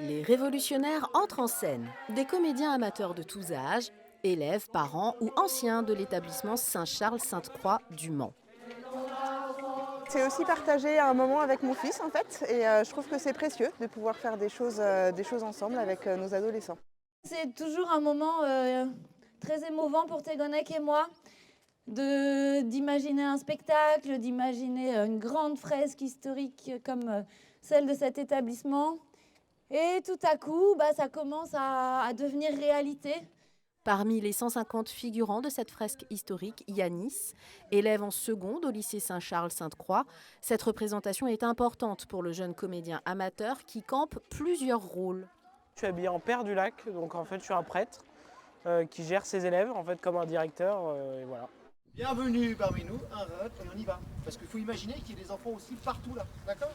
Les révolutionnaires entrent en scène. Des comédiens amateurs de tous âges, élèves, parents ou anciens de l'établissement Saint-Charles-Sainte-Croix du Mans. C'est aussi partagé un moment avec mon fils en fait et je trouve que c'est précieux de pouvoir faire des choses ensemble avec nos adolescents. C'est toujours un moment très émouvant pour Tegonek et moi d'imaginer un spectacle, d'imaginer une grande fresque historique comme celle de cet établissement. Et tout à coup, ça commence à devenir réalité. Parmi les 150 figurants de cette fresque historique, Yanis, élève en seconde au lycée Saint-Charles-Sainte-Croix, cette représentation est importante pour le jeune comédien amateur qui campe plusieurs rôles. Je suis habillé en père du lac, donc en fait je suis un prêtre qui gère ses élèves en fait comme un directeur et voilà. Bienvenue parmi nous, un vote et on y va. Parce qu'il faut imaginer qu'il y ait des enfants aussi partout là, d'accord?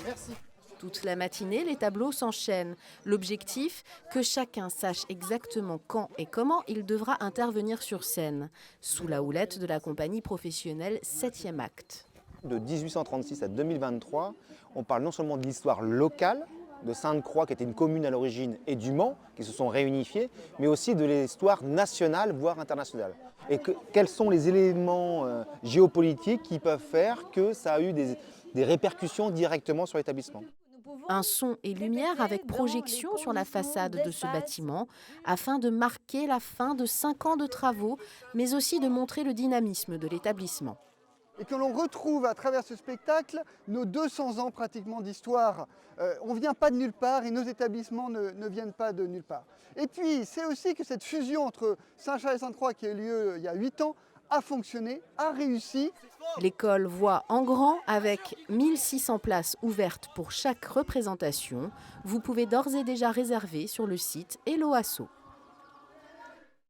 Merci. Toute la matinée, les tableaux s'enchaînent. L'objectif, que chacun sache exactement quand et comment il devra intervenir sur scène, sous la houlette de la compagnie professionnelle 7e acte. De 1836 à 2023, on parle non seulement de l'histoire locale, de Sainte-Croix qui était une commune à l'origine et du Mans qui se sont réunifiés, mais aussi de l'histoire nationale, voire internationale. Et quels sont les éléments géopolitiques qui peuvent faire que ça a eu des répercussions directement sur l'établissement. Un son et lumière avec projection sur la façade de ce bâtiment afin de marquer la fin de 5 ans de travaux, mais aussi de montrer le dynamisme de l'établissement. Et que l'on retrouve à travers ce spectacle nos 200 ans pratiquement d'histoire. On ne vient pas de nulle part et nos établissements ne viennent pas de nulle part. Et puis c'est aussi que cette fusion entre Saint-Charles et Sainte-Croix qui a eu lieu il y a 8 ans a fonctionné, a réussi. L'école voit en grand avec 1600 places ouvertes pour chaque représentation. Vous pouvez d'ores et déjà réserver sur le site Hello Asso.